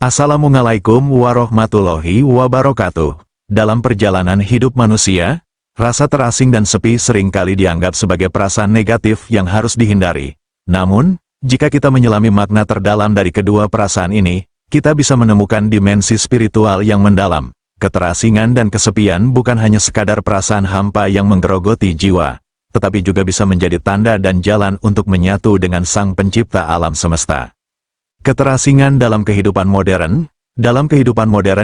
Assalamualaikum warahmatullahi wabarakatuh. Dalam perjalanan hidup manusia, rasa terasing dan sepi seringkali dianggap sebagai perasaan negatif yang harus dihindari. Namun, jika kita menyelami makna terdalam dari kedua perasaan ini, kita bisa menemukan dimensi spiritual yang mendalam. Keterasingan dan kesepian bukan hanya sekadar perasaan hampa yang menggerogoti jiwa, tetapi juga bisa menjadi tanda dan jalan untuk menyatu dengan Sang Pencipta alam semesta. Keterasingan dalam kehidupan modern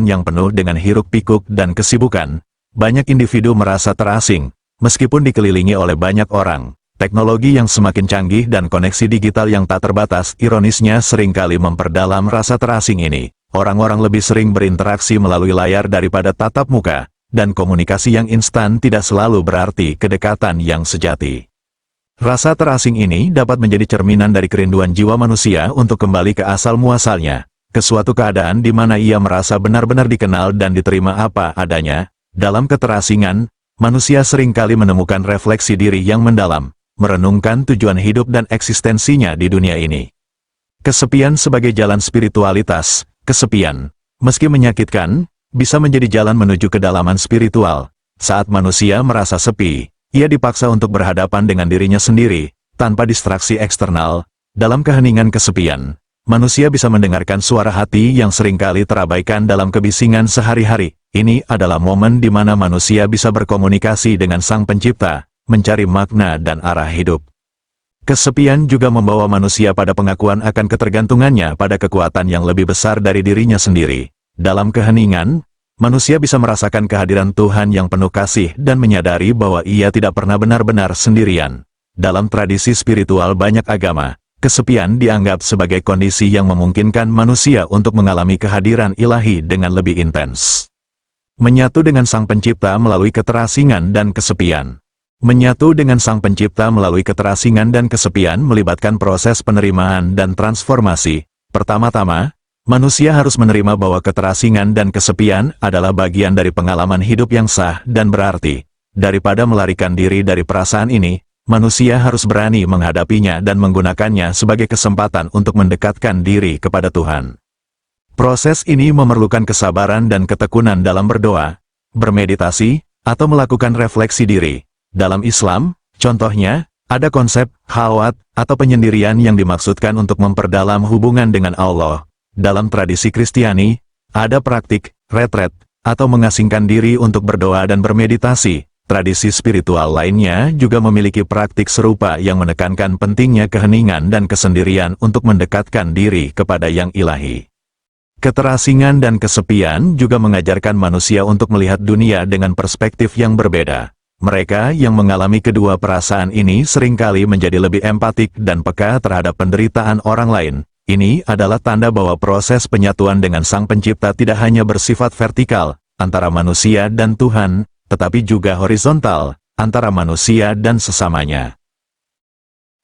yang penuh dengan hiruk-pikuk dan kesibukan, banyak individu merasa terasing, meskipun dikelilingi oleh banyak orang. Teknologi yang semakin canggih dan koneksi digital yang tak terbatas ironisnya seringkali memperdalam rasa terasing ini. Orang-orang lebih sering berinteraksi melalui layar daripada tatap muka, dan komunikasi yang instan tidak selalu berarti kedekatan yang sejati. Rasa terasing ini dapat menjadi cerminan dari kerinduan jiwa manusia untuk kembali ke asal-muasalnya, ke suatu keadaan di mana ia merasa benar-benar dikenal dan diterima apa adanya. Dalam keterasingan, manusia seringkali menemukan refleksi diri yang mendalam, merenungkan tujuan hidup dan eksistensinya di dunia ini. Kesepian sebagai jalan spiritualitas. Kesepian, meski menyakitkan, bisa menjadi jalan menuju kedalaman spiritual. Saat manusia merasa sepi, ia dipaksa untuk berhadapan dengan dirinya sendiri, tanpa distraksi eksternal. Dalam keheningan kesepian, manusia bisa mendengarkan suara hati yang seringkali terabaikan dalam kebisingan sehari-hari. Ini adalah momen di mana manusia bisa berkomunikasi dengan Sang Pencipta, mencari makna dan arah hidup. Kesepian juga membawa manusia pada pengakuan akan ketergantungannya pada kekuatan yang lebih besar dari dirinya sendiri. Dalam keheningan, manusia bisa merasakan kehadiran Tuhan yang penuh kasih dan menyadari bahwa ia tidak pernah benar-benar sendirian. Dalam tradisi spiritual banyak agama, kesepian dianggap sebagai kondisi yang memungkinkan manusia untuk mengalami kehadiran ilahi dengan lebih intens. Menyatu dengan Sang Pencipta melalui keterasingan dan kesepian. Menyatu dengan Sang Pencipta melalui keterasingan dan kesepian melibatkan proses penerimaan dan transformasi. Pertama-tama, manusia harus menerima bahwa keterasingan dan kesepian adalah bagian dari pengalaman hidup yang sah dan berarti. Daripada melarikan diri dari perasaan ini, manusia harus berani menghadapinya dan menggunakannya sebagai kesempatan untuk mendekatkan diri kepada Tuhan. Proses ini memerlukan kesabaran dan ketekunan dalam berdoa, bermeditasi, atau melakukan refleksi diri. Dalam Islam, contohnya, ada konsep khalwat atau penyendirian yang dimaksudkan untuk memperdalam hubungan dengan Allah. Dalam tradisi Kristiani, ada praktik retret atau mengasingkan diri untuk berdoa dan bermeditasi. Tradisi spiritual lainnya juga memiliki praktik serupa yang menekankan pentingnya keheningan dan kesendirian untuk mendekatkan diri kepada yang ilahi. Keterasingan dan kesepian juga mengajarkan manusia untuk melihat dunia dengan perspektif yang berbeda. Mereka yang mengalami kedua perasaan ini seringkali menjadi lebih empatik dan peka terhadap penderitaan orang lain. Ini adalah tanda bahwa proses penyatuan dengan Sang Pencipta tidak hanya bersifat vertikal, antara manusia dan Tuhan, tetapi juga horizontal, antara manusia dan sesamanya.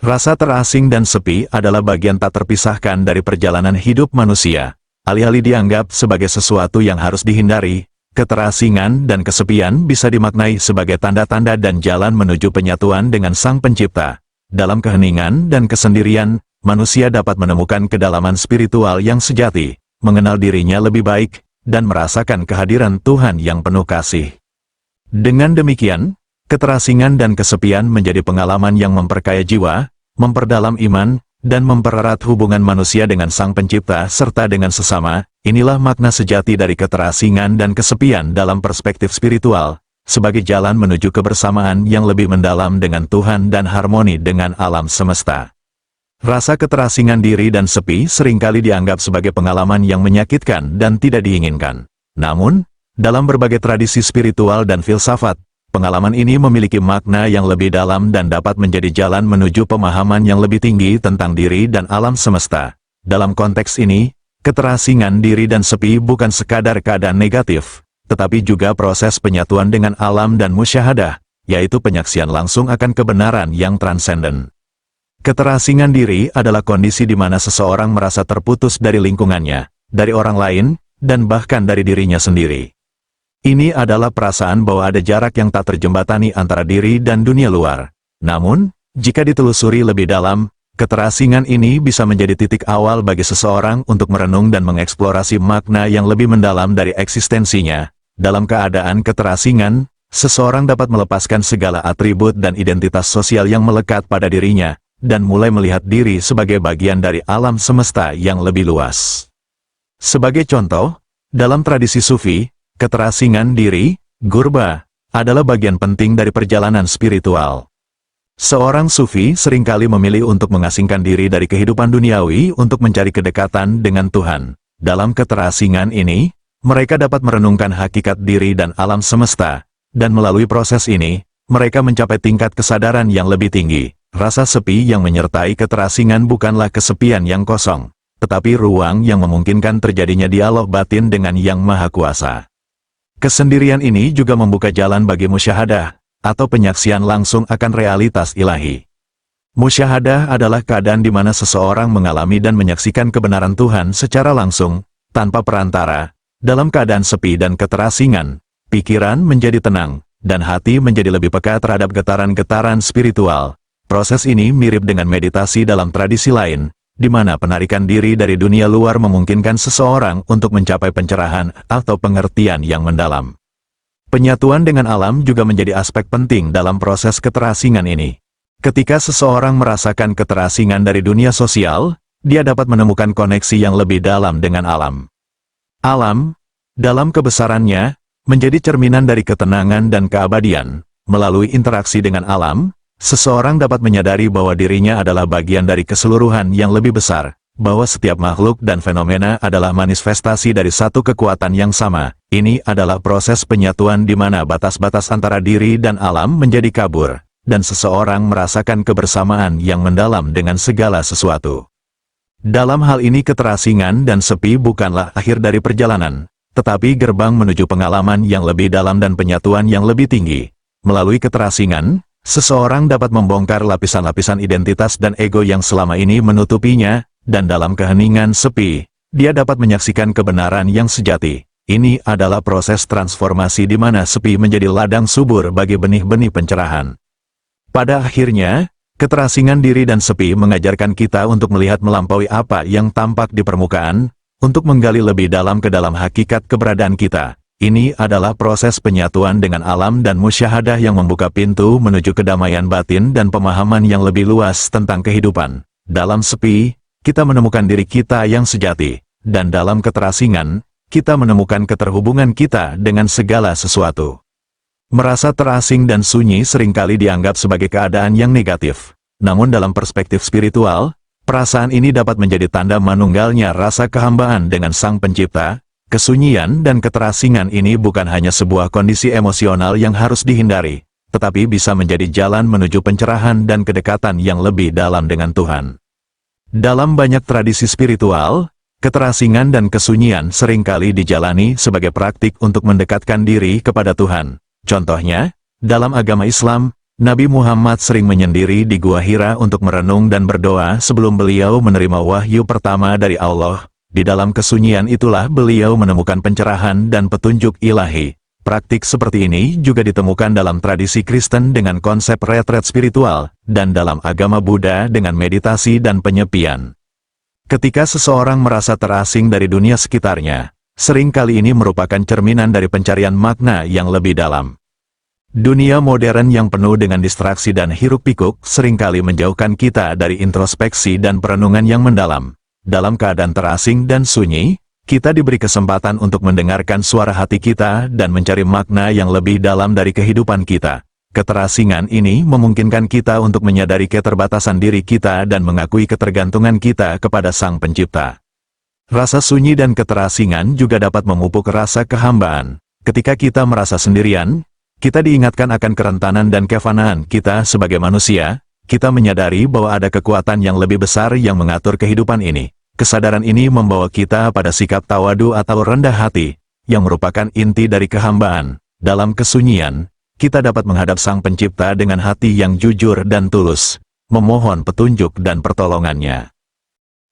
Rasa terasing dan sepi adalah bagian tak terpisahkan dari perjalanan hidup manusia. Alih-alih dianggap sebagai sesuatu yang harus dihindari, keterasingan dan kesepian bisa dimaknai sebagai tanda-tanda dan jalan menuju penyatuan dengan Sang Pencipta. Dalam keheningan dan kesendirian, manusia dapat menemukan kedalaman spiritual yang sejati, mengenal dirinya lebih baik, dan merasakan kehadiran Tuhan yang penuh kasih. Dengan demikian, keterasingan dan kesepian menjadi pengalaman yang memperkaya jiwa, memperdalam iman, dan mempererat hubungan manusia dengan Sang Pencipta serta dengan sesama. Inilah makna sejati dari keterasingan dan kesepian dalam perspektif spiritual, sebagai jalan menuju kebersamaan yang lebih mendalam dengan Tuhan dan harmoni dengan alam semesta. Rasa keterasingan diri dan sepi seringkali dianggap sebagai pengalaman yang menyakitkan dan tidak diinginkan. Namun, dalam berbagai tradisi spiritual dan filsafat, pengalaman ini memiliki makna yang lebih dalam dan dapat menjadi jalan menuju pemahaman yang lebih tinggi tentang diri dan alam semesta. Dalam konteks ini, keterasingan diri dan sepi bukan sekadar keadaan negatif, tetapi juga proses penyatuan dengan alam dan musyahadah, yaitu penyaksian langsung akan kebenaran yang transenden. Keterasingan diri adalah kondisi di mana seseorang merasa terputus dari lingkungannya, dari orang lain, dan bahkan dari dirinya sendiri. Ini adalah perasaan bahwa ada jarak yang tak terjembatani antara diri dan dunia luar. Namun, jika ditelusuri lebih dalam, Keterasingan ini bisa menjadi titik awal bagi seseorang untuk merenung dan mengeksplorasi makna yang lebih mendalam dari eksistensinya. Dalam keadaan keterasingan, seseorang dapat melepaskan segala atribut dan identitas sosial yang melekat pada dirinya, dan mulai melihat diri sebagai bagian dari alam semesta yang lebih luas. Sebagai contoh, dalam tradisi Sufi, keterasingan diri, gurba, adalah bagian penting dari perjalanan spiritual. Seorang Sufi seringkali memilih untuk mengasingkan diri dari kehidupan duniawi untuk mencari kedekatan dengan Tuhan. Dalam keterasingan ini, mereka dapat merenungkan hakikat diri dan alam semesta, dan melalui proses ini, mereka mencapai tingkat kesadaran yang lebih tinggi. Rasa sepi yang menyertai keterasingan bukanlah kesepian yang kosong, tetapi ruang yang memungkinkan terjadinya dialog batin dengan Yang Maha Kuasa. Kesendirian ini juga membuka jalan bagi musyahadah, atau penyaksian langsung akan realitas ilahi. Musyahadah adalah keadaan di mana seseorang mengalami dan menyaksikan kebenaran Tuhan secara langsung, tanpa perantara. Dalam keadaan sepi dan keterasingan, pikiran menjadi tenang, dan hati menjadi lebih peka terhadap getaran-getaran spiritual. Proses ini mirip dengan meditasi dalam tradisi lain, di mana penarikan diri dari dunia luar memungkinkan seseorang untuk mencapai pencerahan atau pengertian yang mendalam. Penyatuan dengan alam juga menjadi aspek penting dalam proses keterasingan ini. Ketika seseorang merasakan keterasingan dari dunia sosial, dia dapat menemukan koneksi yang lebih dalam dengan alam. Alam, dalam kebesarannya, menjadi cerminan dari ketenangan dan keabadian. Melalui interaksi dengan alam, seseorang dapat menyadari bahwa dirinya adalah bagian dari keseluruhan yang lebih besar, bahwa setiap makhluk dan fenomena adalah manifestasi dari satu kekuatan yang sama. Ini adalah proses penyatuan di mana batas-batas antara diri dan alam menjadi kabur, dan seseorang merasakan kebersamaan yang mendalam dengan segala sesuatu. Dalam hal ini keterasingan dan sepi bukanlah akhir dari perjalanan, tetapi gerbang menuju pengalaman yang lebih dalam dan penyatuan yang lebih tinggi. Melalui keterasingan, seseorang dapat membongkar lapisan-lapisan identitas dan ego yang selama ini menutupinya, dan dalam keheningan sepi, dia dapat menyaksikan kebenaran yang sejati. Ini adalah proses transformasi di mana sepi menjadi ladang subur bagi benih-benih pencerahan. Pada akhirnya, keterasingan diri dan sepi mengajarkan kita untuk melihat melampaui apa yang tampak di permukaan, untuk menggali lebih dalam ke dalam hakikat keberadaan kita. Ini adalah proses penyatuan dengan alam dan musyahadah yang membuka pintu menuju kedamaian batin dan pemahaman yang lebih luas tentang kehidupan. Dalam sepi, kita menemukan diri kita yang sejati, dan dalam keterasingan, kita menemukan keterhubungan kita dengan segala sesuatu. Merasa terasing dan sunyi seringkali dianggap sebagai keadaan yang negatif. Namun dalam perspektif spiritual, perasaan ini dapat menjadi tanda manunggalnya rasa kehambaan dengan Sang Pencipta. Kesunyian dan keterasingan ini bukan hanya sebuah kondisi emosional yang harus dihindari, tetapi bisa menjadi jalan menuju pencerahan dan kedekatan yang lebih dalam dengan Tuhan. Dalam banyak tradisi spiritual, keterasingan dan kesunyian seringkali dijalani sebagai praktik untuk mendekatkan diri kepada Tuhan. Contohnya, dalam agama Islam, Nabi Muhammad sering menyendiri di Gua Hira untuk merenung dan berdoa sebelum beliau menerima wahyu pertama dari Allah. Di dalam kesunyian itulah beliau menemukan pencerahan dan petunjuk ilahi. Praktik seperti ini juga ditemukan dalam tradisi Kristen dengan konsep retret spiritual, dan dalam agama Buddha dengan meditasi dan penyepian. Ketika seseorang merasa terasing dari dunia sekitarnya, seringkali ini merupakan cerminan dari pencarian makna yang lebih dalam. Dunia modern yang penuh dengan distraksi dan hiruk-pikuk seringkali menjauhkan kita dari introspeksi dan perenungan yang mendalam. Dalam keadaan terasing dan sunyi, kita diberi kesempatan untuk mendengarkan suara hati kita dan mencari makna yang lebih dalam dari kehidupan kita. Keterasingan ini memungkinkan kita untuk menyadari keterbatasan diri kita dan mengakui ketergantungan kita kepada Sang Pencipta. Rasa sunyi dan keterasingan juga dapat memupuk rasa kehambaan. Ketika kita merasa sendirian, kita diingatkan akan kerentanan dan kefanaan kita sebagai manusia. Kita menyadari bahwa ada kekuatan yang lebih besar yang mengatur kehidupan ini. Kesadaran ini membawa kita pada sikap tawadu atau rendah hati, yang merupakan inti dari kehambaan. Dalam kesunyian, kita dapat menghadap Sang Pencipta dengan hati yang jujur dan tulus, memohon petunjuk dan pertolongannya.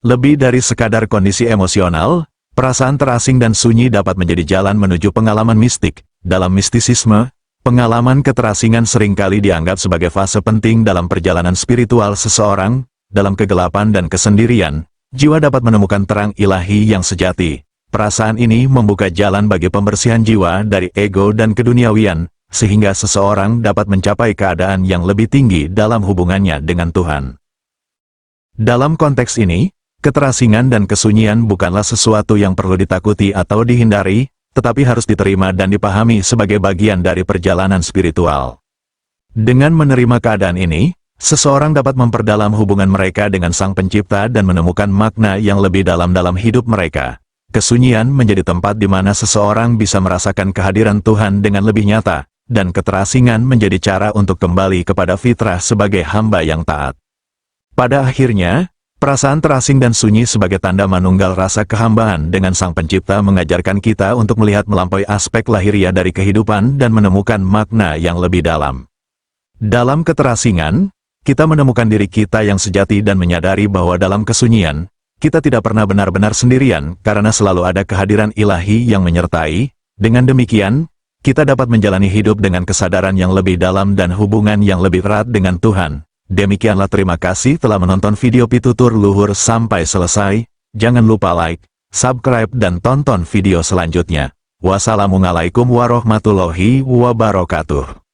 Lebih dari sekadar kondisi emosional, perasaan terasing dan sunyi dapat menjadi jalan menuju pengalaman mistik. Dalam mistisisme, pengalaman keterasingan seringkali dianggap sebagai fase penting dalam perjalanan spiritual seseorang. dalam kegelapan dan kesendirian, jiwa dapat menemukan terang ilahi yang sejati. Perasaan ini membuka jalan bagi pembersihan jiwa dari ego dan keduniawian, sehingga seseorang dapat mencapai keadaan yang lebih tinggi dalam hubungannya dengan Tuhan. Dalam konteks ini, keterasingan dan kesunyian bukanlah sesuatu yang perlu ditakuti atau dihindari, tetapi harus diterima dan dipahami sebagai bagian dari perjalanan spiritual. Dengan menerima keadaan ini, seseorang dapat memperdalam hubungan mereka dengan Sang Pencipta dan menemukan makna yang lebih dalam hidup mereka. Kesunyian menjadi tempat di mana seseorang bisa merasakan kehadiran Tuhan dengan lebih nyata, dan keterasingan menjadi cara untuk kembali kepada fitrah sebagai hamba yang taat. Pada akhirnya, perasaan terasing dan sunyi sebagai tanda manunggal rasa kehambaan dengan Sang Pencipta mengajarkan kita untuk melihat melampaui aspek lahiriah dari kehidupan dan menemukan makna yang lebih dalam. Dalam keterasingan, kita menemukan diri kita yang sejati dan menyadari bahwa dalam kesunyian, kita tidak pernah benar-benar sendirian karena selalu ada kehadiran ilahi yang menyertai. Dengan demikian, kita dapat menjalani hidup dengan kesadaran yang lebih dalam dan hubungan yang lebih erat dengan Tuhan. Demikianlah, terima kasih telah menonton video Pitutur Luhur sampai selesai. Jangan lupa like, subscribe dan tonton video selanjutnya. Wassalamualaikum warahmatullahi wabarakatuh.